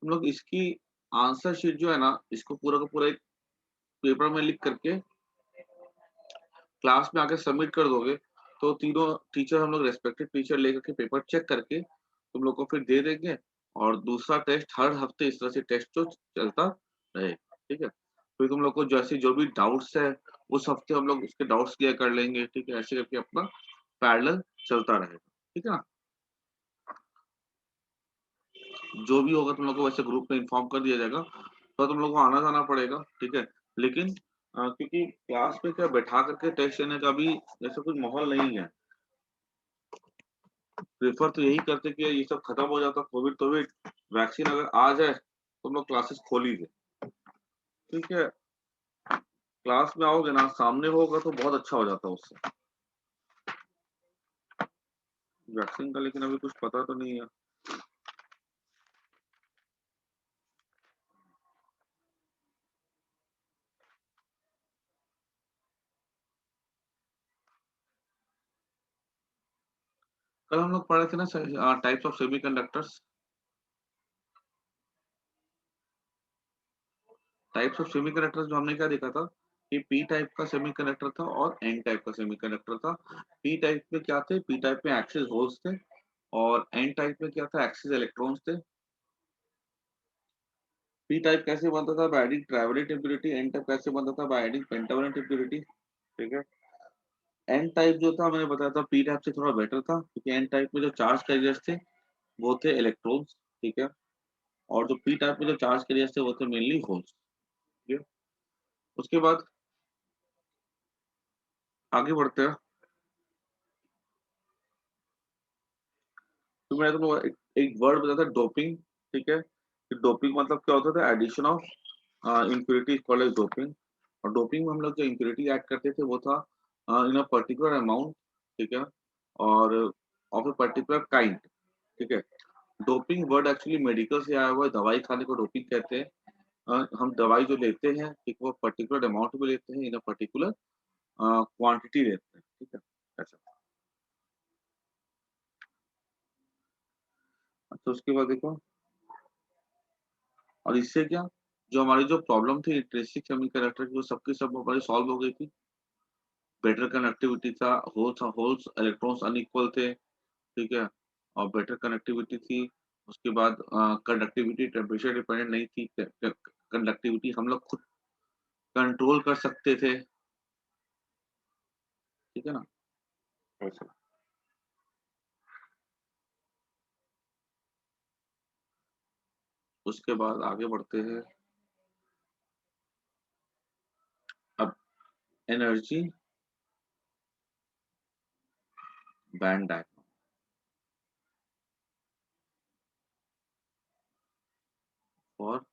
तुम लोग इसकी आंसर शीट जो है ना, इसको पूरा का पूरा एक पेपर में लिख करके क्लास में आके सबमिट कर दोगे, तो तीनों टीचर हम लोग रेस्पेक्टिव टीचर लेकर के पेपर चेक करके तुम लोग को फिर दे देंगे। और दूसरा टेस्ट हर हफ्ते इस तरह से टेस्ट जो चलता रहेगा, ठीक है। फिर तुम लोग को जैसे जो भी डाउट्स है उस हफ्ते हम लोग उसके डाउट्स क्लियर कर लेंगे, ठीक है। ऐसे करके अपना पैरेलल चलता रहेगा, ठीक है ना। जो भी होगा तुम लोग को वैसे ग्रुप में इन्फॉर्म कर दिया जाएगा, तो तुम लोग को आना जाना पड़ेगा, ठीक है। लेकिन क्योंकि क्लास में क्या बैठा करके टेस्ट लेने का भी जैसे कुछ माहौल नहीं है, प्रेफर तो यही करते कि ये सब खत्म हो जाता, कोविड कोविड वैक्सीन अगर आ जाए तो हम लोग क्लासेस खोल ही दे, ठीक है। क्लास में आओगे ना, सामने होगा तो बहुत अच्छा हो जाता उससे। वैक्सीन का लेकिन अभी कुछ पता तो नहीं है। कल हम लोग पढ़े थे ना types of semiconductors. Types of semiconductors में हमने क्या देखा था कि पी टाइप का सेमीकंडक्टर था और एन टाइप का सेमीकंडक्टर था। पी टाइप में क्या थे, पी टाइप में एक्सिस होल्स थे, और एन टाइप में क्या था, एक्सिस इलेक्ट्रॉन्स थे। पी टाइप कैसे बनता था, by adding trivalent impurity. N type कैसे बनता था, बाय एडिंग पेंटावलेंट इम्प्योरिटी, ठीक है। एन टाइप जो था मैंने बताया था पी टाइप से थोड़ा बेटर था, क्योंकि एन टाइप में जो चार्ज कैरियर्स थे वो थे इलेक्ट्रॉन्स, ठीक है। और जो पी टाइप में जो चार्ज कैरियर्स थे वो थे मेनली होल्स, ठीक है। उसके बाद आगे बढ़ते हैं। तो मैं तुमको एक वर्ड बताया था, डोपिंग, ठीक है। डोपिंग मतलब क्या होता था, addition of impurity called as doping. और डोपिंग में हम लोग जो इम्प्योरिटी ऐड करते थे वो था इन अ पर्टिकुलर अमाउंट, ठीक है, और ऑफ ए पर्टिकुलर काइंड, ठीक है। डोपिंग वर्ड एक्चुअली मेडिकल से आया हुआ है, दवाई खाने को डोपिंग कहते हैं। हम दवाई जो लेते हैं, ठीक, वो पर्टिकुलर अमाउंट में लेते हैं, इन अ पर्टिकुलर क्वांटिटी लेते हैं, ठीक है। ऐसा। अच्छा, उसके बाद देखो, और इससे क्या, जो हमारी जो प्रॉब्लम थी इंट्रिंसिक सेमीकंडक्टर की, वो सबकी सब हमारी सॉल्व हो गई थी। बेटर कनेक्टिविटी था, होल्स इलेक्ट्रॉन्स अनइक्वल थे, ठीक है, और बेटर कनेक्टिविटी थी। उसके बाद कंडक्टिविटी टेम्परेचर डिपेंडेंट नहीं थी, कंडक्टिविटी हम लोग खुद कंट्रोल कर सकते थे, ठीक है ना। ऐसा। उसके बाद आगे बढ़ते हैं। अब एनर्जी बैंड डायग्राम फॉर,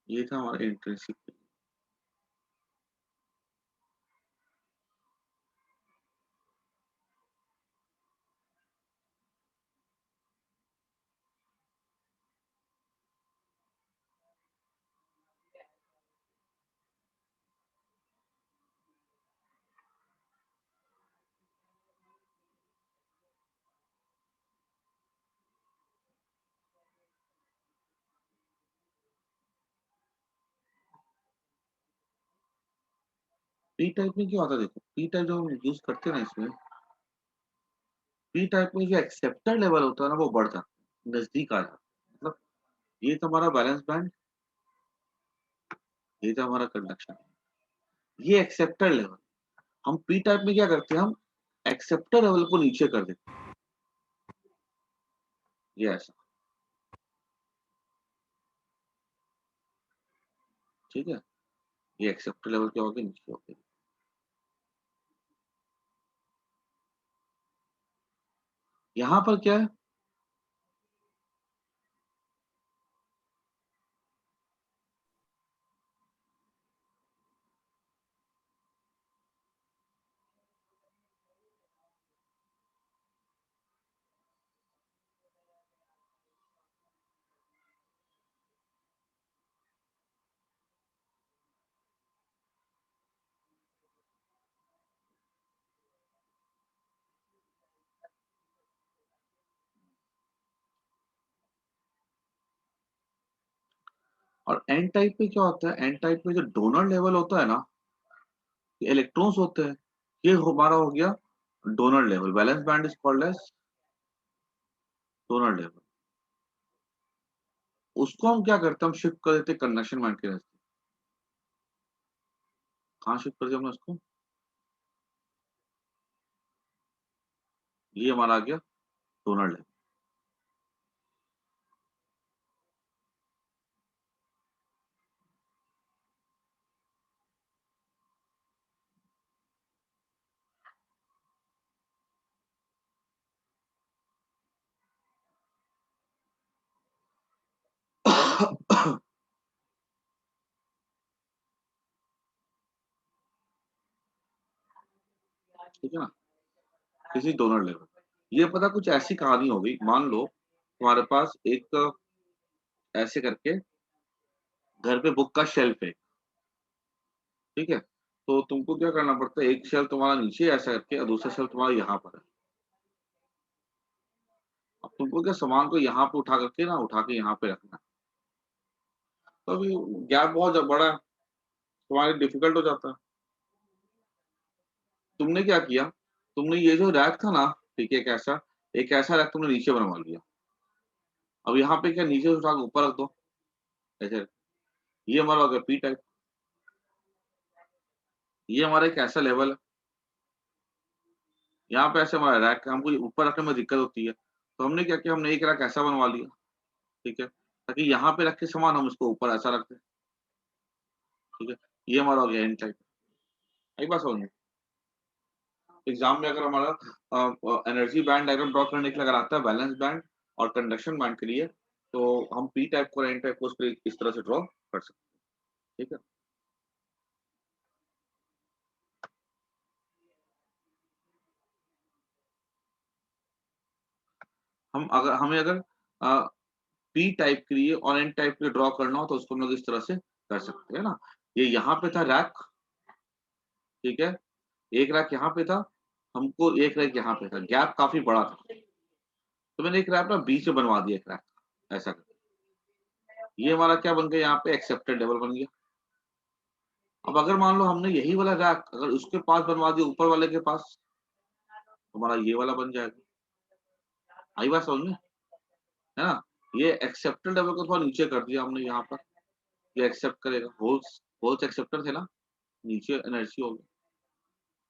ये था हमारा इंट्रिंसिक। पी टाइप में क्या होता है, देखो पी टाइप जो हम यूज करते हैं ना इसमें, पी टाइप में जो एक्सेप्टर लेवल होता है ना वो बढ़ जाता है, नजदीक आ जाता है। मतलब ये था हमारा बैलेंस बैंड, ये था हमारा कंडक्शन, ये एक्सेप्टर लेवल। हम पी टाइप में क्या करते हैं, हम एक्सेप्टर लेवल को नीचे कर देते हैं, ये ऐसा, ठीक है। ये एक्सेप्टर लेवल क्या होगा, नीचे होगा। यहाँ पर क्या है, और एन टाइप पे क्या होता है, एन टाइप पे जो डोनर लेवल होता है ना, ये इलेक्ट्रॉन्स होते हैं, ये हमारा हो गया donor level, valence band is called as donor level. उसको हम क्या करते हैं, हम शिफ्ट कर देते हैं कंडक्शन बैंड के नजदीक। कहाँ शिफ्ट कर दिया हमने उसको, ये हमारा आ गया डोनर लेवल। ठीक है ना, किसी डोनर लेवल। ये पता कुछ ऐसी कहानी हो गई, मान लो तुम्हारे पास एक ऐसे करके घर पे बुक का शेल्फ है, ठीक है, तो तुमको क्या करना पड़ता है, एक शेल्फ तुम्हारा नीचे है ऐसा करके और दूसरा शेल्फ तुम्हारा यहाँ पर है। अब तुमको क्या सामान को यहाँ पे उठा करके ना, उठा के यहाँ पे रखना है। तो अभी गैप बहुत बड़ा है, तुम्हारे डिफिकल्ट हो जाता है। तुमने क्या किया, तुमने ये जो रैक था ना, ठीक है, एक ऐसा रैक तुमने नीचे बनवा लिया। अब यहाँ पे क्या, नीचे से उठा के ऊपर रख दो ऐसे। ये हमारा हो गया पी टाइप। ये हमारा एक ऐसा लेवल है, यहाँ पे ऐसे हमारा रैक, हमको ये ऊपर रखने में दिक्कत होती है, तो हमने क्या किया, हमने एक रैक ऐसा बनवा लिया, ठीक है, ताकि यहाँ पे रख के सामान हम इसको ऊपर ऐसा रख दें। ठीक है, ये हमारा हो गया एन टाइप। एक बात समझ में, एग्जाम में अगर हमारा एनर्जी बैंड डायग्राम ड्रॉ करने के लिए अगर आता है वैलेंस बैंड और कंडक्शन बैंड के लिए, तो हम पी टाइप को और एन टाइप को उस पर इस तरह से ड्रॉ कर सकते हैं। ठीक है, हमें अगर पी टाइप के लिए और एन टाइप के लिए ड्रॉ करना हो तो उसको हम लोग इस तरह से कर सकते हैं ना। ये यहाँ पे था रैक, ठीक है, एक रैक यहाँ पे था, हमको एक रैक यहाँ पे था, गैप काफी बड़ा था, तो मैंने एक रैक ना बीच में बनवा दिया, एक रैक ऐसा करके। ये हमारा क्या बन गया, यहाँ पे एक्सेप्टेड लेवल बन गया। अब अगर मान लो हमने यही वाला रैक अगर उसके पास बनवा दिया, ऊपर वाले के पास, तो हमारा ये वाला बन जाएगा। आई बात समझ में, है ना। ये एक्सेप्टेड लेवल को थोड़ा नीचे कर दिया हमने यहाँ पर, ये एक्सेप्ट करेगा, होल्स होल्स एक्सेप्टर थे ना, नीचे एनर्जी हो गया।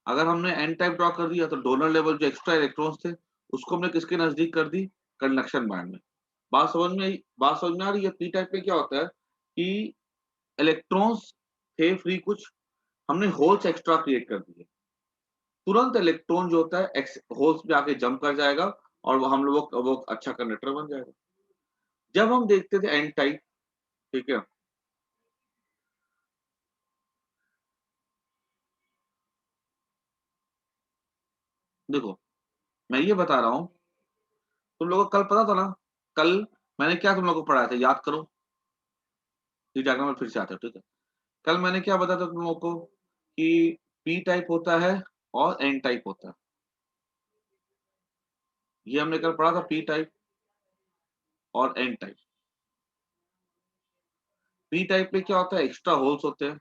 अगर हमने एन टाइप ड्रॉ कर दिया तो डोनर लेवल जो एक्स्ट्रा इलेक्ट्रॉन्स थे उसको हमने किसके नजदीक कर दी, कंडक्शन बैंड में। बात समझ में आ रही है। पी टाइप में क्या होता है कि इलेक्ट्रॉन्स थे फ्री कुछ, हमने होल्स एक्स्ट्रा क्रिएट कर दिए, तुरंत इलेक्ट्रॉन जो होता है होल्स पे आके जंप कर जाएगा और हम लोग वो अच्छा कंडक्टर बन जाएगा। जब हम देखते थे एन टाइप, ठीक है, देखो मैं ये बता रहा हूँ, तुम लोगों को कल पता था ना, कल मैंने क्या तुम लोगों को पढ़ाया था, याद करो, ये डायग्राम में फिर से आता है, ठीक है। कल मैंने क्या बताया था तुम लोगों को कि पी टाइप होता है और एन टाइप होता है। ये हमने कल पढ़ा था, पी टाइप और एन टाइप। पी टाइप में क्या होता है, एक्स्ट्रा होल्स होते हैं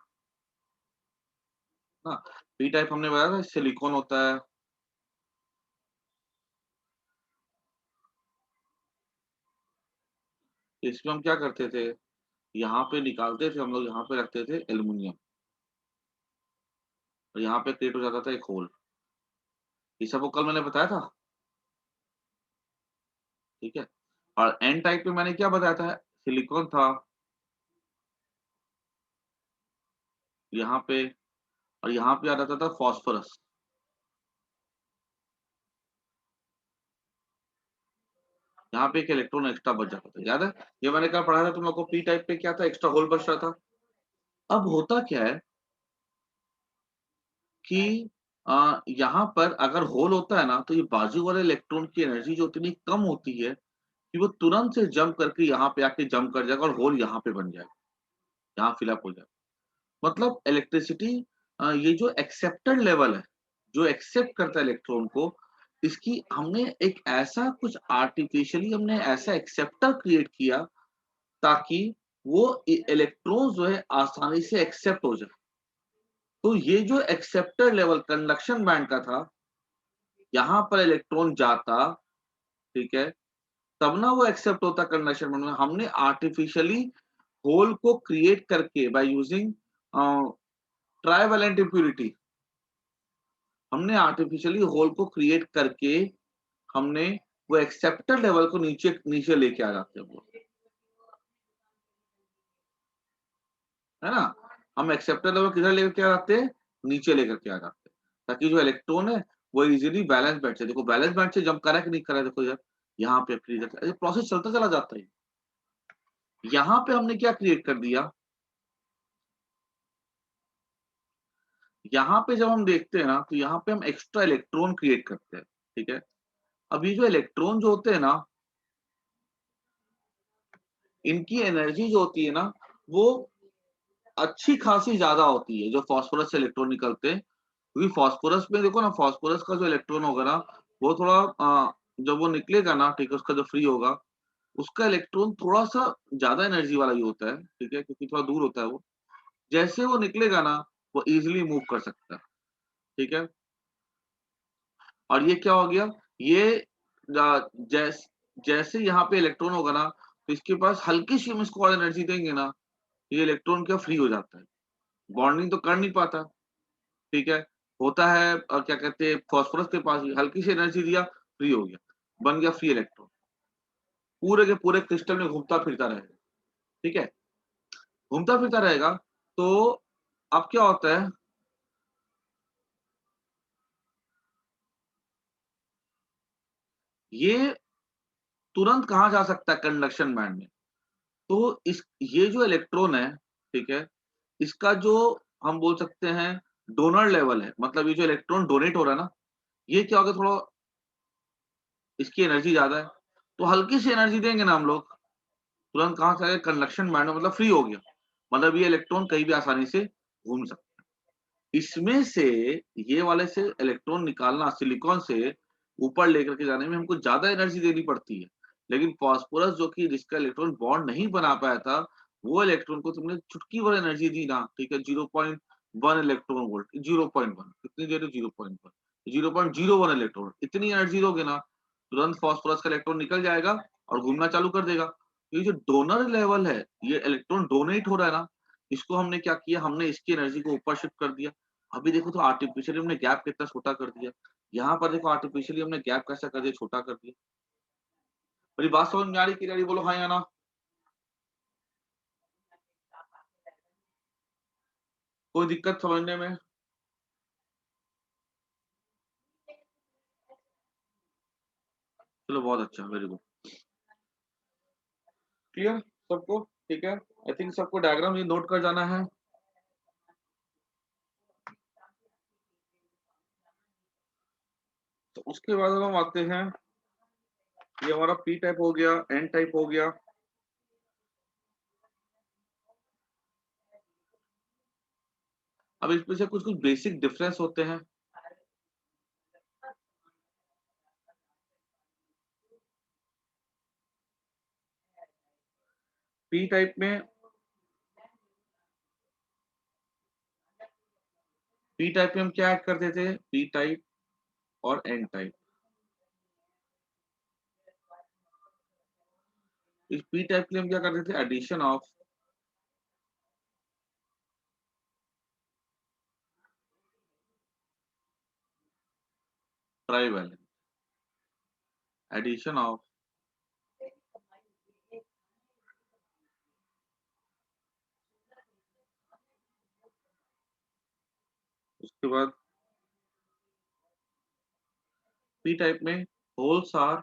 ना। पी टाइप हमने बताया था सिलिकॉन होता है, इसमें हम क्या करते थे, यहाँ पे निकालते थे हम लोग, यहाँ पे रखते थे एल्युमिनियम, और यहाँ पे क्रिएट हो जाता था एक होल। ये सब वो कल मैंने बताया था, ठीक है। और एन टाइप में मैंने क्या बताया था, सिलिकॉन था यहाँ पे, और यहाँ पे आ जाता था फॉस्फोरस। यहाँ पे एक इलेक्ट्रॉन एक्स्ट्रा बच जाता था, याद है। ये मैंने कहा पढ़ा था तुम लोग को, पी टाइप पे क्या था, एक्स्ट्रा होल बच रहा था। अब होता क्या है कि यहाँ पर अगर होल होता है ना, तो ये बाजू वाले इलेक्ट्रॉन की एनर्जी जो इतनी कम होती है कि वो तुरंत से जंप करके यहाँ पे आके जंप कर जाएगा और होल यहाँ पे बन जाएगा, यहाँ फिलअप हो जाएगा। मतलब इलेक्ट्रिसिटी, ये जो एक्सेप्टेड लेवल है, जो एक्सेप्ट करता है इलेक्ट्रॉन को, इसकी हमने एक ऐसा कुछ आर्टिफिशियली हमने ऐसा एक्सेप्टर क्रिएट किया ताकि वो इलेक्ट्रॉन्स जो है आसानी से एक्सेप्ट हो जाए। तो ये जो एक्सेप्टर लेवल कंडक्शन बैंड का था, यहाँ पर इलेक्ट्रॉन जाता, ठीक है, तब ना वो एक्सेप्ट होता कंडक्शन बैंड में। हमने आर्टिफिशियली होल को क्रिएट करके बाय यूजिंग ट्राइवेलेंट इम्प्यूरिटी, हमने आर्टिफिशियली होल को क्रिएट करके हमने वो एक्सेप्टर लेवल को नीचे नीचे लेके आ जाते हैं वो, है ना? हम एक्सेप्टर लेवल किधर लेके आ जाते हैं? नीचे लेकर के आ जाते हैं, ताकि जो इलेक्ट्रॉन है वो इजीली बैलेंस बैंड से, देखो बैलेंस बैंड से जंप करा कि नहीं करा, देखो यार यहाँ पे फ्री प्रोसेस चलता चला जाता है। यहाँ पे हमने क्या क्रिएट कर दिया, यहाँ पे जब हम देखते हैं ना तो यहाँ पे हम एक्स्ट्रा इलेक्ट्रॉन क्रिएट करते हैं, ठीक है। अब ये जो इलेक्ट्रॉन जो होते हैं ना, इनकी एनर्जी जो होती है ना, वो अच्छी खासी ज्यादा होती है जो फास्फोरस से इलेक्ट्रॉन निकलते हैं। क्योंकि फास्फोरस में देखो ना, फास्फोरस का जो इलेक्ट्रॉन होगा ना, वो थोड़ा जब वो निकलेगा ना, ठीक है, उसका जो फ्री होगा, उसका इलेक्ट्रॉन थोड़ा सा ज्यादा एनर्जी वाला ही होता है, ठीक है, क्योंकि थोड़ा दूर होता है वो। जैसे वो निकलेगा ना, वो इजिली मूव कर सकता है, ठीक है। और ये क्या हो गया, ये जैसे यहाँ पे इलेक्ट्रॉन होगा ना, तो इसके पास हल्की सी हम इसको और एनर्जी देंगे ना, ये इलेक्ट्रॉन क्या फ्री हो जाता है, बॉन्डिंग तो कर नहीं पाता, ठीक है। होता है क्या कहते हैं, फास्फोरस के पास ही हल्की सी एनर्जी दिया, फ्री हो गया, बन गया फ्री इलेक्ट्रॉन, पूरे के पूरे क्रिस्टल में घूमता फिरता रहेगा, ठीक है। घूमता फिरता रहेगा, तो अब क्या होता है, ये तुरंत कहाँ जा सकता है, कंडक्शन बैंड में। तो इस ये जो इलेक्ट्रॉन है, ठीक है, इसका जो हम बोल सकते हैं डोनर लेवल है, मतलब ये जो इलेक्ट्रॉन डोनेट हो रहा है ना, ये क्या होगा, थोड़ा इसकी एनर्जी ज्यादा है, तो हल्की सी एनर्जी देंगे ना हम लोग, तुरंत कहाँ से आएगा, कंडक्शन बैंड में, मतलब फ्री हो गया, मतलब ये इलेक्ट्रॉन कहीं भी आसानी से घूम सकता है। इसमें से ये वाले से इलेक्ट्रॉन निकालना सिलिकॉन से ऊपर लेकर के जाने में हमको ज्यादा एनर्जी देनी पड़ती है। लेकिन फास्फोरस जो कि जिसका इलेक्ट्रॉन बॉन्ड नहीं बना पाया था, वो इलेक्ट्रॉन को तुमने चुटकी भर एनर्जी दी ना, ठीक है, 0.1 इलेक्ट्रॉन वोल्ट, 0.1 कितनी दे रहे, 0.1, 0.01 इलेक्ट्रॉन, इतनी एनर्जी दोगे ना, तुरंत फास्फोरस का इलेक्ट्रॉन निकल जाएगा और घूमना चालू कर देगा। ये जो डोनर लेवल है, ये इलेक्ट्रॉन डोनेट हो रहा है ना, इसको हमने क्या किया, हमने इसकी एनर्जी को ऊपर शिफ्ट कर दिया। अभी देखो तो आर्टिफिशियली हमने गैप कितना छोटा कर दिया, यहाँ पर देखो आर्टिफिशियली हमने गैप कैसा कर दिया, छोटा कर दिया। मेरी बात समझ में आ रही कि नहीं, बोलो हाँ या ना। कोई दिक्कत समझने में? चलो बहुत अच्छा, वेरी गुड, क्लियर सबको, ठीक है। आई थिंक सबको डायग्राम ये नोट कर जाना है। तो उसके बाद अब हम आते हैं, ये हमारा पी टाइप हो गया, एन टाइप हो गया। अब इसमें से कुछ कुछ बेसिक डिफरेंस होते हैं। पी टाइप में, पी टाइप में हम क्या ऐड करते थे, पी टाइप और एन टाइप। इस पी टाइप के लिए हम क्या करते थे, addition of trivalent, addition of, उसके बाद पी टाइप में holes are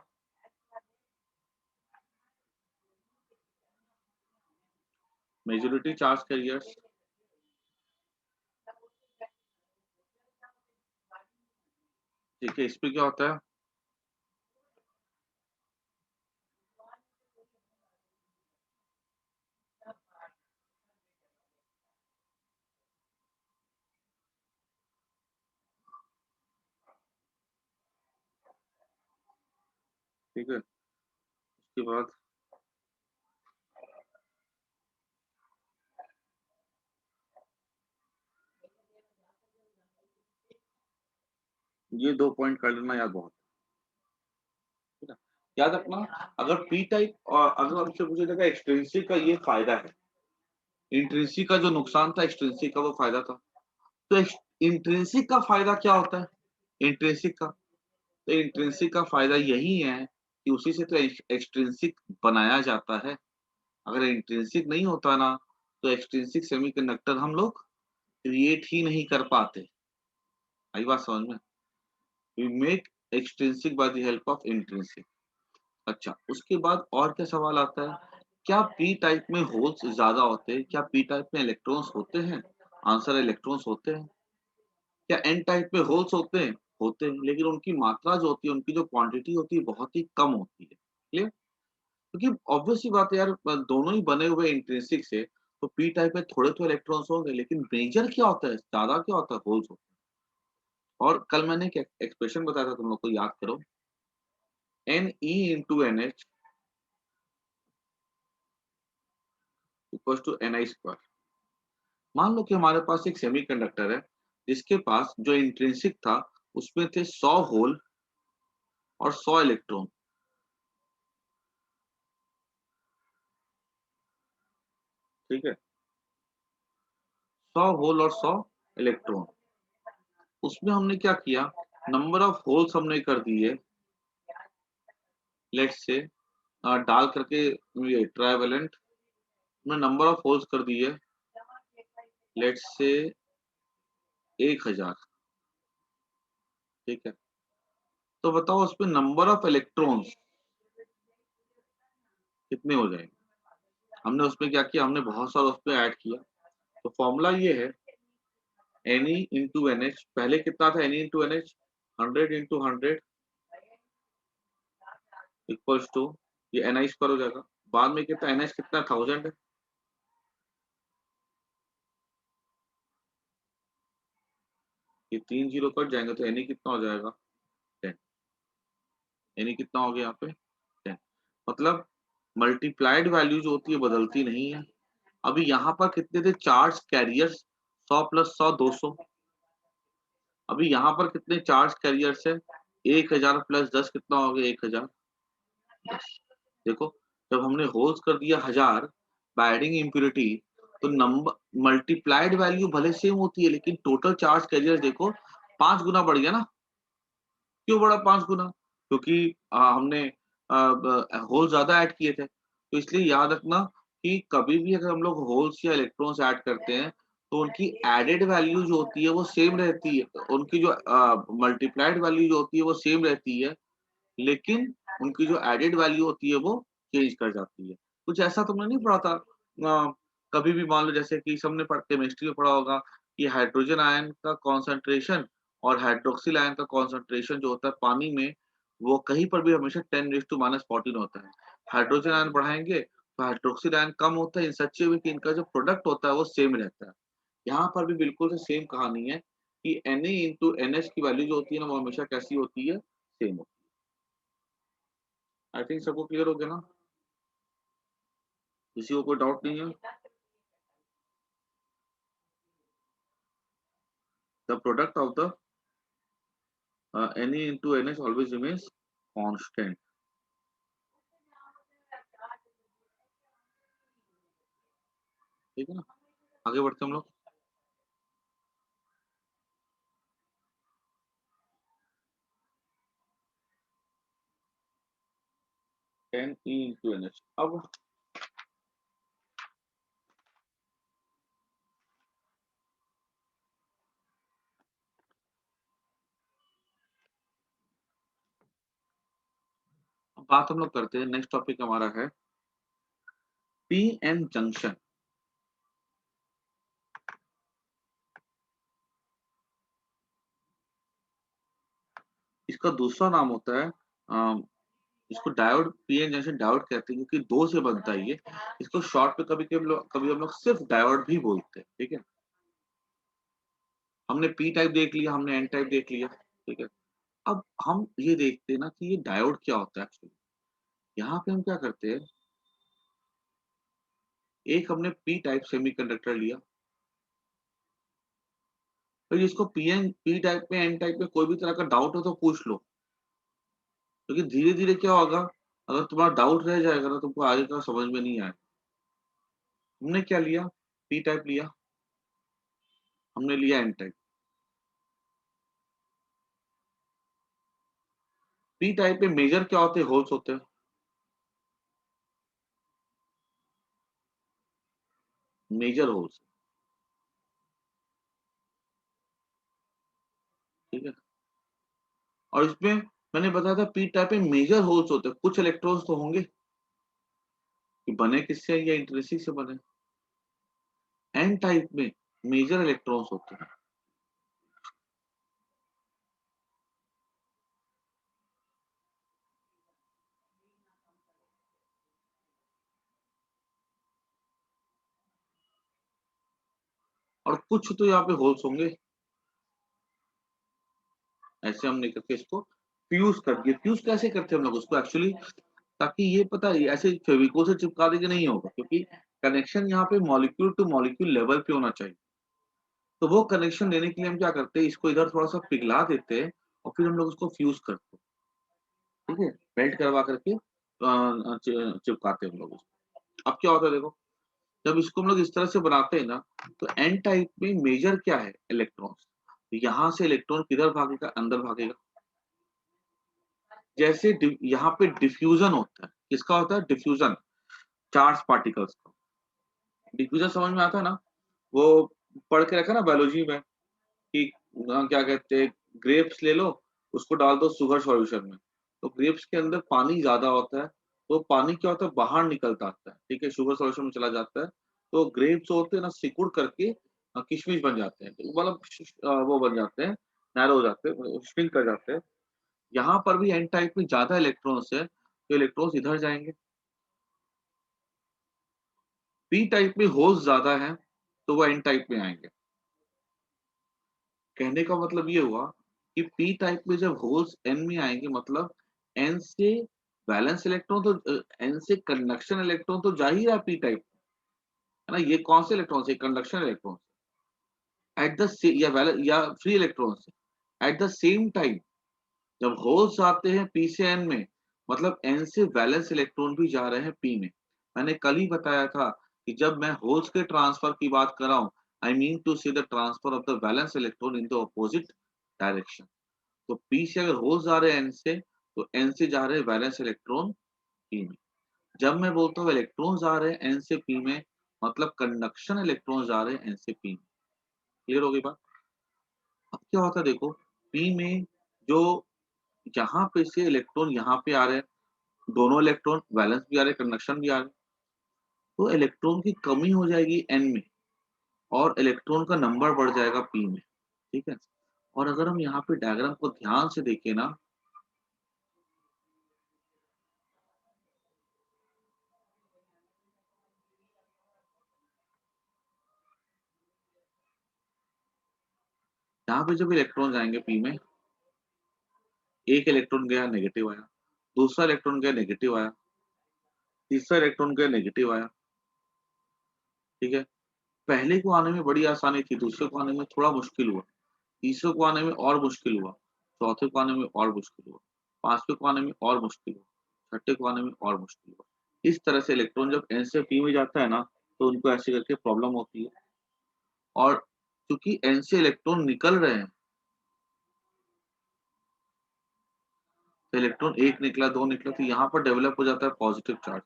majority charge carriers, ठीक है। इस पे क्या होता है, ठीक है। उसके बाद ये 2 पॉइंट कर लेना याद बहुत, ठीक है? याद रखना, अगर पी टाइप और अगर आपसे पूछा जाएगा एक्सट्रिंसिक का ये फायदा है, इंट्रिंसिक का जो नुकसान था एक्सट्रिंसिक का वो फायदा था। तो इंट्रिंसिक का फायदा क्या होता है? इंट्रिंसिक का, तो इंट्रिंसिक का फायदा यही है कि उसी से तो एक्सट्रिंसिक बनाया जाता है। अगर इंट्रिंसिक नहीं होता ना, तो एक्सट्रिंसिक सेमीकंडक्टर हम लोग क्रिएट ही नहीं कर पाते। आई बात समझ में? We make extrinsic by the help of intrinsic. अच्छा, उसके बाद और क्या सवाल आता है? क्या पी टाइप में होल्स ज्यादा होते हैं? क्या पी टाइप में इलेक्ट्रॉन्स होते हैं? आंसर, इलेक्ट्रॉन्स होते हैं। क्या एन टाइप में होल्स होते हैं? होते हैं, लेकिन उनकी मात्रा जो होती है, उनकी जो क्वांटिटी होती है, बहुत ही कम होती है। क्लियर? क्योंकि ऑब्वियस सी बात है यार, दोनों ही बने हुए इंट्रिंसिक से, तो पी टाइप में थोड़े तो इलेक्ट्रॉन्स होंगे, लेकिन मेजर क्या होता है, ज्यादा क्या होता है, होल्स होते हैं। और कल मैंने एक एक्सप्रेशन बताया था, तुम लोग को याद करो, N E into N H equal to N I square. मान लो कि हमारे पास एक सेमीकंडक्टर है, जिसके पास जो इंट्रिंसिक था उसमें थे 100 होल और 100 इलेक्ट्रॉन। ठीक है, 100 होल और 100 इलेक्ट्रॉन। उसमें हमने क्या किया, नंबर ऑफ होल्स हमने कर दिए, लेट्स से डाल करके ये ट्राइवेलेंट में नंबर ऑफ होल्स कर दिए, लेट्स से 1000। ठीक है, तो बताओ उसमें नंबर ऑफ इलेक्ट्रॉन्स कितने हो जाएंगे? हमने उसमें क्या किया, हमने बहुत सारा उसमें ऐड किया। तो फॉर्मूला ये है, Ne इंटू एन एच। पहले कितना था Ne into N H? 100 into 100 equals to, ये एन आई स्क्वायर हो जाएगा। बाद में कितना, एन एच कितना, 1000 है। ये 3 जीरो कट जाएंगे तो Ne कितना हो जाएगा, 10। Ne कितना हो गया यहाँ पे, 10। मतलब मल्टीप्लाइड वैल्यू जो होती है बदलती नहीं है। अभी यहाँ पर कितने थे चार्ज कैरियर्स, 100 प्लस 100 200। अभी यहाँ पर कितने चार्ज कैरियर्स है, 1000 प्लस 10 कितना हो गया, 1000। देखो, जब हमने होल्स कर दिया 1000 बाय एडिंग इम्प्योरिटी, तो नंबर मल्टीप्लाइड वैल्यू भले सेम होती है, लेकिन टोटल चार्ज कैरियर देखो 5 गुना बढ़ गया ना। क्यों बढ़ा 5 गुना? क्योंकि हमने होल ज्यादा ऐड किए थे। तो इसलिए याद रखना कि कभी भी अगर हम लोग होल्स या इलेक्ट्रॉन्स ऐड करते हैं, तो उनकी एडेड वैल्यू जो होती है वो सेम रहती है, उनकी जो मल्टीप्लाइड वैल्यू जो होती है वो सेम रहती है, लेकिन उनकी जो एडेड वैल्यू होती है वो चेंज कर जाती है। कुछ ऐसा तुमने नहीं पढ़ा था? कभी भी मान लो, जैसे कि सबने केमिस्ट्री में पढ़ा होगा कि हाइड्रोजन आयन का कॉन्सेंट्रेशन और हाइड्रोक्सिल आयन का कॉन्सेंट्रेशन जो होता है पानी में, वो कहीं पर भी हमेशा 10⁻⁻14 होता है। हाइड्रोजन आयन बढ़ाएंगे तो हाइड्रोक्सिल आयन कम होता है, इन सच वे कि इनका जो प्रोडक्ट होता है वो सेम रहता है। यहाँ पर भी बिल्कुल से सेम कहानी है कि Na इंटू एन एच की वैल्यू जो होती है ना, वो हमेशा कैसी होती है, सेम होती है। आई थिंक सबको क्लियर हो गया ना? किसी को कोई डाउट नहीं है? The product of the Na into NH always remains constant। ठीक है ना? आगे बढ़ते हम लोग। 10E into NH। अब बात हम लोग करते हैं, नेक्स्ट टॉपिक हमारा है पी एन जंक्शन। इसका दूसरा नाम होता है इसको डायोड, पीएन जंक्शन डायोड कहते हैं, क्योंकि दो से बनता है ये। इसको शॉर्ट में कभी हम लोग सिर्फ डायोड भी बोलते हैं। ठीक है, हमने पी टाइप देख लिया, हमने एन टाइप देख लिया। ठीक है, अब हम ये देखते हैं ना कि ये डायोड क्या होता है एक्चुअली। यहाँ पे हम क्या करते हैं, एक हमने पी टाइप सेमीकंडक्टर लिया, तो जिसको पी टाइप में एन टाइप में कोई भी तरह का डाउट हो तो पूछ लो, क्योंकि धीरे धीरे क्या होगा, अगर तुम्हारा डाउट रह जाएगा ना तुमको आगे का समझ में नहीं आए। हमने क्या लिया, पी टाइप लिया, हमने लिया एन टाइप। पी टाइप में मेजर क्या होते हैं, होल्स होते हैं। मेजर होल्स, ठीक है। और इसमें मैंने बताया था पी टाइप में मेजर होल्स होते हैं, कुछ इलेक्ट्रॉन्स तो होंगे कि बने किससे या इंट्रिंसिक से बने। एन टाइप में मेजर इलेक्ट्रॉन्स होते हैं। और कुछ तो यहाँ पे होल्स होंगे। ऐसे हमने करके इसको फ्यूज कर दिया। फ्यूज कैसे करते हैं हम लोग उसको एक्चुअली, ताकि ये पता है ऐसे फेविकोल से चिपका देंगे नहीं होगा, क्योंकि कनेक्शन यहाँ पे मॉलिक्यूल टू मॉलिक्यूल लेवल पे होना चाहिए। तो वो कनेक्शन देने के लिए हम क्या करते हैं, इसको इधर थोड़ा सा पिघला देते हैं और फिर हम लोग उसको फ्यूज करते हैं, ठीक है, मेल्ट करवा करके चिपकाते हैं हम लोग उसको। अब क्या होता है देखो, जब इसको हम लोग इस तरह से बनाते हैं ना, तो एन टाइप में मेजर क्या है, इलेक्ट्रॉन्स। यहाँ से इलेक्ट्रॉन किधर भागेगा, अंदर भागेगा। जैसे यहाँ पे डिफ्यूजन होता है, किसका होता है डिफ्यूजन, चार्ज पार्टिकल्स का। डिफ्यूजन समझ में आता है ना, वो पढ़ के रखा ना बायोलॉजी में कि क्या कहते हैं, ग्रेप्स ले लो, उसको डाल दो शुगर सॉल्यूशन में, तो ग्रेप्स के अंदर पानी ज्यादा होता है, तो पानी क्या होता है बाहर निकलता आता है, ठीक है, शुगर सॉल्यूशन में चला जाता है। तो ग्रेप्स होते हैं ना, सिकुड़ करके किशमिश बन जाते हैं, तो मतलब वो बन जाते हैं, नैरो हो जाते हैं, श्रिंक कर जाते हैं। यहाँ पर भी एन टाइप में ज्यादा इलेक्ट्रॉन्स है, तो इलेक्ट्रॉन्स इधर जाएंगे। पी टाइप में होल्स ज्यादा है, तो वो एन टाइप में आएंगे। कहने का मतलब ये हुआ कि पी टाइप में जब होल्स एन में आएंगे, मतलब एन से वैलेंस इलेक्ट्रॉन तो एन से कंडक्शन इलेक्ट्रॉन तो जा ही रहा है पी टाइप, है ना। ये कौन से इलेक्ट्रॉन से, कंडक्शन इलेक्ट्रॉन एट द या फ्री इलेक्ट्रॉन से एट द सेम टाइम। जब होल्स आते हैं पी से एन में, मतलब एन से वैलेंस इलेक्ट्रॉन भी जा रहे हैं पी में। मैंने कल ही बताया था कि जब मैं होल्स के ट्रांसफर की बात कर रहा हूं, I mean to see the transfer of the valence electron in the opposite direction. तो पी से अगर होल्स जा रहे हैं एन से, तो एन से जा रहे हैं वैलेंस इलेक्ट्रॉन पी में। जब मैं बोलता हूँ इलेक्ट्रॉन जा रहे हैं एन से पी में, मतलब कंडक्शन इलेक्ट्रॉन जा रहे हैं एन से पी में। क्लियर हो गई बात। अब क्या होता है देखो, पी में जो यहाँ पे से इलेक्ट्रॉन यहाँ पे आ रहे हैं, दोनों इलेक्ट्रॉन वैलेंस भी आ रहे हैं, कंडक्शन भी आ रहे हैं, तो इलेक्ट्रॉन की कमी हो जाएगी एन में, और इलेक्ट्रॉन का नंबर बढ़ जाएगा पी में, ठीक है। और अगर हम यहाँ पे डायग्राम को ध्यान से देखें ना, यहाँ पे जब इलेक्ट्रॉन जाएंगे पी में, एक इलेक्ट्रॉन गया नेगेटिव आया, दूसरा इलेक्ट्रॉन गया नेगेटिव आया, तीसरा इलेक्ट्रॉन गया नेगेटिव आया, ठीक है। पहले को आने में बड़ी आसानी थी, दूसरे को आने में थोड़ा मुश्किल हुआ, तीसरे को आने में और मुश्किल हुआ, चौथे को आने में और मुश्किल हुआ, पांचवे को आने में और मुश्किल हुआ, छठे को आने में और मुश्किल हुआ। इस तरह से इलेक्ट्रॉन जब एन से पी में जाता है ना, तो उनको ऐसे करके प्रॉब्लम होती है। और क्योंकि एन से इलेक्ट्रॉन निकल रहे हैं, तो इलेक्ट्रॉन एक निकला, दो निकला, तो यहाँ पर डेवलप हो जाता है पॉजिटिव चार्ज।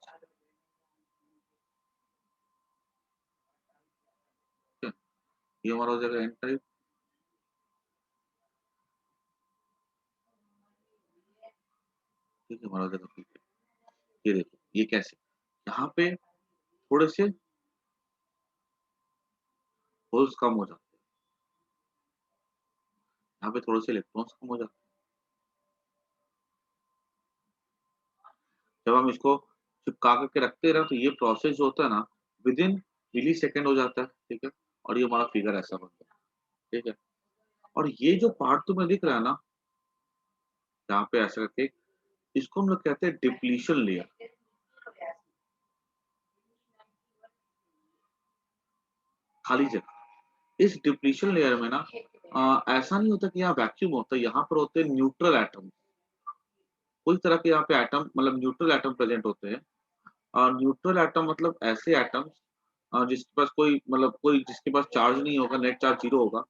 ये हमारा हो जाएगा एन टाइप। ठीक है, हमारा हो जाएगा पी टाइप। ये देखो ये कैसे, यहाँ पे थोड़े से होल्स कम हो जाते हैं, यहाँ पे थोड़े से इलेक्ट्रॉन्स कम हो जाते हैं। जब हम इसको चिपका करके रखते रहे, तो ये प्रोसेस जो होता है ना, विद इन मिली सेकेंड हो जाता है, ठीक है। और ये हमारा फिगर ऐसा बनता है, ठीक है। और ये जो पार्ट तुम्हें दिख रहा है ना, यहाँ पे ऐसा करके, इसको हम लोग कहते हैं डिप्लीशन लेयर, खाली जगह। इस डिप्लीशन लेयर में ना ऐसा नहीं होता कि यहाँ वैक्यूम होता है, यहाँ पर होते हैं न्यूट्रल एटम। कोई तरह के यहाँ पे एटम मतलब न्यूट्रल एटम प्रेजेंट होते हैं। और न्यूट्रल एटम मतलब ऐसे एटम्स जिसके पास कोई जिसके पास चार्ज नहीं होगा, नेट चार्ज 0 होगा।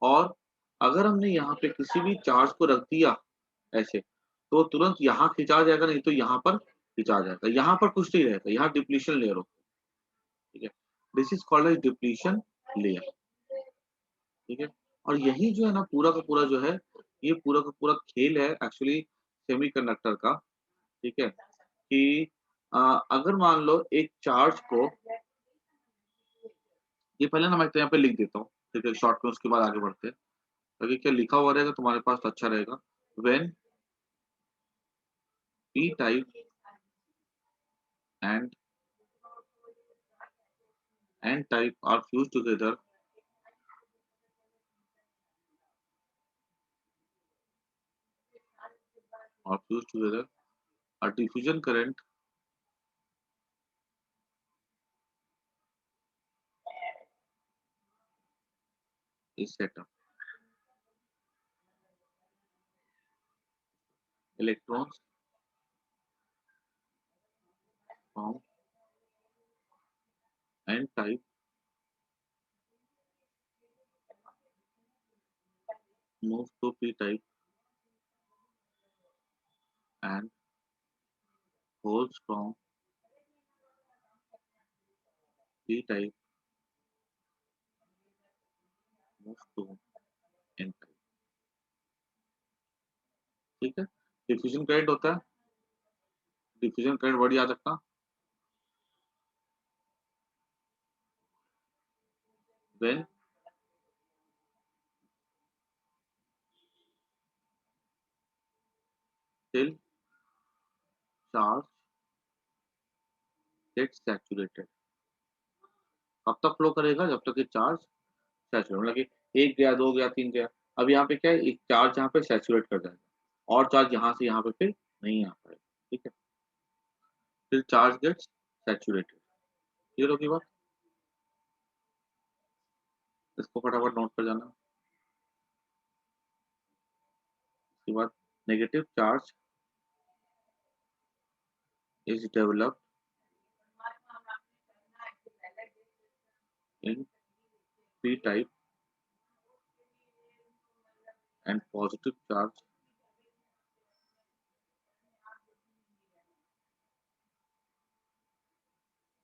और अगर हमने यहाँ पे किसी भी चार्ज को रख दिया ऐसे, तो वो तुरंत यहाँ खिंचा जाएगा, नहीं तो यहाँ पर खिंचा जाएगा। यहाँ पर कुछ नहीं रहेगा, यहाँ डिप्लीशन लेयर होता है, ठीक है। This is called as depletion layer, ठीक है। और यही जो है ना पूरा का पूरा जो है, ये पूरा का पूरा खेल है एक्चुअली सेमीकंडक्टर का, ठीक है। कि अगर मान लो एक चार्ज को, ये पहले ना मैं तो यहाँ पे लिख देता हूँ, ठीक है, शॉर्ट में, उसके बाद आगे बढ़ते हैं। ताकि क्या लिखा हुआ रहेगा तुम्हारे पास तो अच्छा रहेगा। When p type and n type are fused together, a diffusion current is set up. Electrons from n type move to p type and holes from p type move to n type, ठीक है। Diffusion current होता है, diffusion current word याद रखना। When till charge gets saturated, कब तक flow करेगा? जब तक कि चार्ज सैचुरेट, मतलब कि 1 गया, 2 गया, 3 गया। अब यहाँ पे क्या है, एक चार्ज यहाँ पे सैचुरेट कर जाएगा और चार्ज यहाँ से यहाँ पे फिर नहीं आ पाएगा, ठीक है। फिर चार्ज गेट्स सैचुरेटेड। क्लियर होगी बात? इसको फटाफट नोट कर जाना। उसके बाद negative charge is developed in p type and positive charge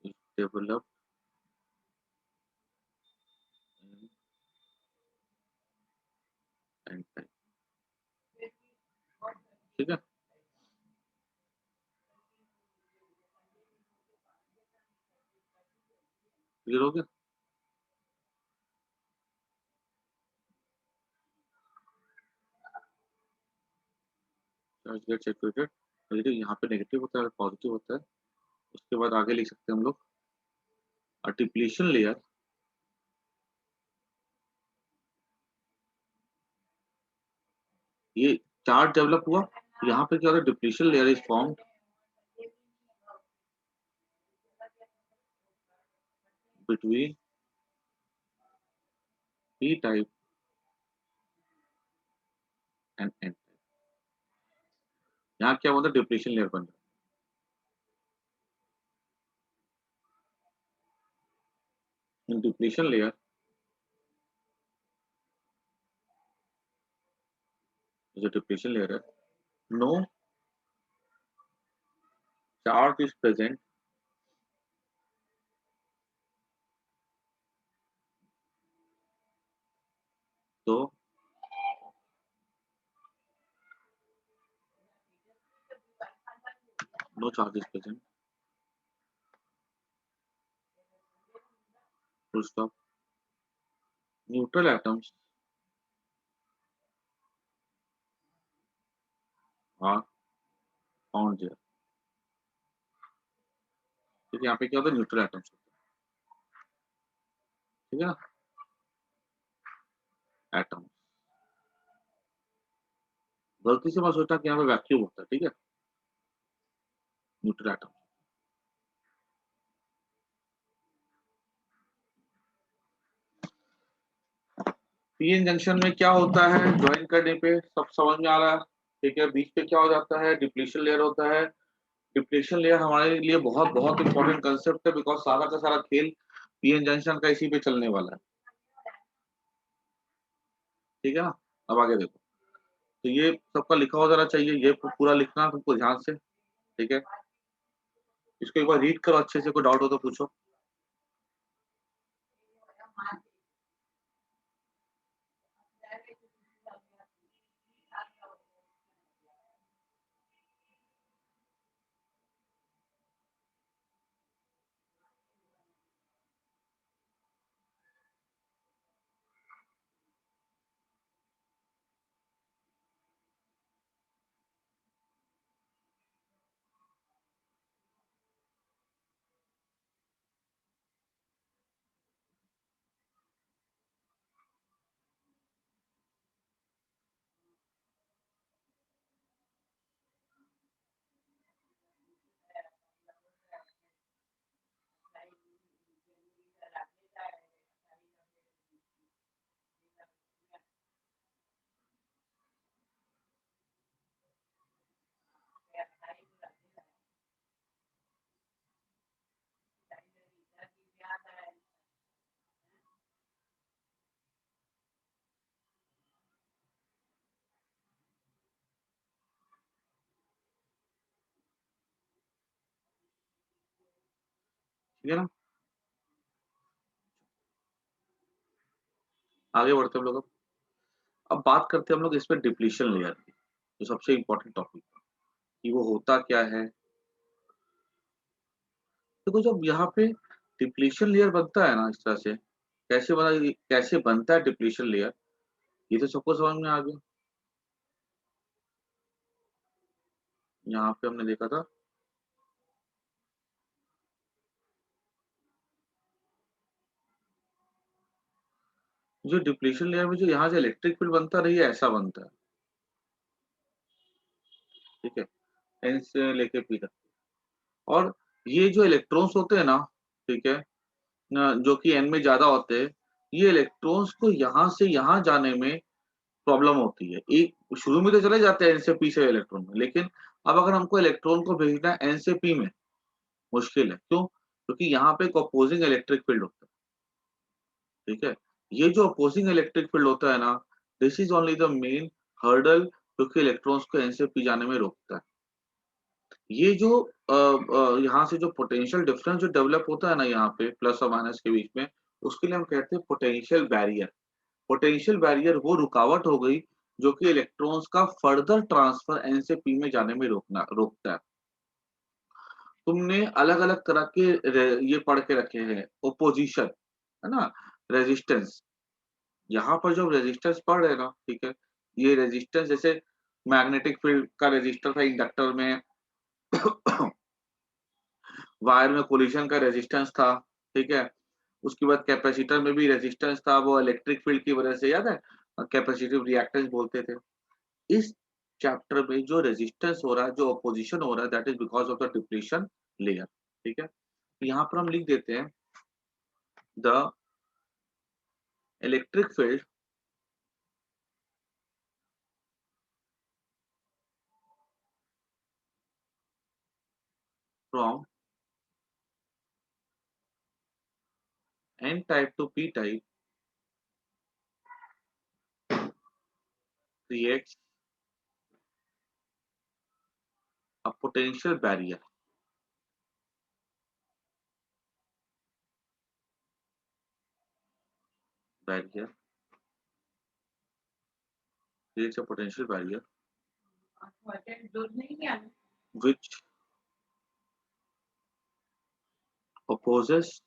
is developed in n type, ठीक है। क्लियर हो गया? चार्ज गेट सैचुरेटेड, नेगेटिव यहाँ पे नेगेटिव होता है, पॉजिटिव होता है। उसके बाद आगे लिख सकते हैं हम लोग डिप्लीशन लेयर। ये चार्ज डेवलप हुआ, यहाँ पे क्या होता है, depletion layer is formed between p type and n type। यहाँ क्या होता है, डिप्लीशन लेयर बन रहा है। इन डिप्लीशन लेयर, जो डिप्लीशन लेयर है, नो चार्ज इज प्रेजेंट, तो no charge is present, full stop. Neutral atoms are found there, क्योंकि यहाँ पे क्या होता है, न्यूट्रल एटम्स, ठीक है ना, एटम। गलती से मैं सोचा कि यहाँ पे वैक्यूम होता है, ठीक है, न्यूट्रल एटम। पीएन जंक्शन में क्या होता है, ज्वाइन करने पे सब समझ में आ रहा है, ठीक है। बीच पे क्या हो जाता है, डिप्लीशन लेयर होता है। डिप्लीशन लेयर हमारे लिए बहुत बहुत इंपॉर्टेंट कंसेप्ट है, बिकॉज सारा का सारा खेल पीएन जंक्शन का इसी पे चलने वाला है, ठीक है ना। अब आगे देखो, तो ये सबका लिखा हो जाना चाहिए, ये पूरा लिखना तुमको ध्यान से, ठीक है। इसको एक बार रीड करो अच्छे से, कोई डाउट हो तो पूछो। ठीक है ना, आगे बढ़ते हम लोग। अब बात करते हैं हम लोग इस पे डिप्लीशन लेयर की, जो सबसे इंपॉर्टेंट टॉपिक है कि वो होता क्या है। देखो जब यहाँ पे डिप्लीशन लेयर बनता है ना इस तरह से, कैसे बनता है डिप्लीशन लेयर, ये तो सबको समझ में आ गया। यहाँ पे हमने देखा था, जो डिप्लीशन लेयर में जो यहाँ से इलेक्ट्रिक फील्ड बनता रही है, ऐसा बनता है, ठीक है, एन से लेके पी तक। और ये जो इलेक्ट्रॉन्स होते हैं ना, ठीक है जो कि एन में ज्यादा होते हैं, ये इलेक्ट्रॉन्स को यहाँ से यहाँ जाने में प्रॉब्लम होती है। एक शुरू में तो चले जाते हैं एन से पी से इलेक्ट्रॉन में, लेकिन अब अगर हमको इलेक्ट्रॉन को भेजना है एन से पी में, मुश्किल है। क्यों? क्योंकि यहाँ पे एक अपोजिंग इलेक्ट्रिक फील्ड होता है, ठीक है। ये जो अपोजिंग इलेक्ट्रिक फील्ड होता है ना, this is only the main hurdle जो कि इलेक्ट्रॉन्स को एन से पी जाने में रोकता है। ये जो यहाँ से जो पोटेंशियल डिफरेंस जो डेवलप होता है ना यहाँ पे प्लस और माइनस के बीच में, उसके लिए हम कहते हैं पोटेंशियल बैरियर। पोटेंशियल बैरियर वो रुकावट हो गई जो कि इलेक्ट्रॉन्स का फर्दर ट्रांसफर एन से पी में जाने में रोकता है। तुमने अलग अलग तरह के ये पढ़ के रखे हैं, ओपोजिशन, है ना, रेजिस्टेंस। यहाँ पर जो रेजिस्टेंस पढ़ रहे हैं ना, ठीक है, ये रेजिस्टेंस जैसे मैग्नेटिक फील्ड का रेजिस्टर था इंडक्टर में, वायर में कोलिजन का रेजिस्टेंस था, ठीक है। उसके बाद कैपेसिटर में भी रेजिस्टेंस था, वो इलेक्ट्रिक फील्ड की वजह से, याद है, कैपेसिटिव रिएक्टेंस बोलते थे। इस चैप्टर में जो रेजिस्टेंस हो रहा है, जो अपोजिशन हो रहा है, that is because of the depletion layer, ठीक है। तो यहाँ पर हम लिख देते हैं the electric field from N type to P type creates a potential barrier creates a potential barrier which opposes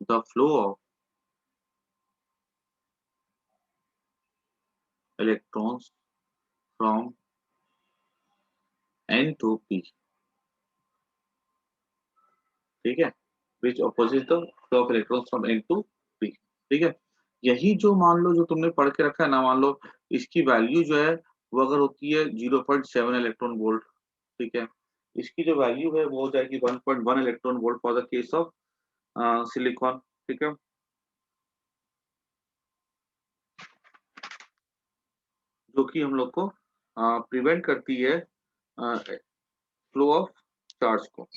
the flow of electrons from n to p, ठीक है, which opposes the flow of electrons from n to p, ठीक है। यही जो मान लो जो तुमने पढ़ के रखा है ना, मान लो इसकी वैल्यू जो है वो अगर होती है 0.7 इलेक्ट्रॉन वोल्ट, ठीक है, इसकी जो वैल्यू है वो हो जाएगी 1.1 electron volt for the case of silicon, ठीक है। जो कि हम लोग को प्रिवेंट करती है फ्लो ऑफ चार्ज को।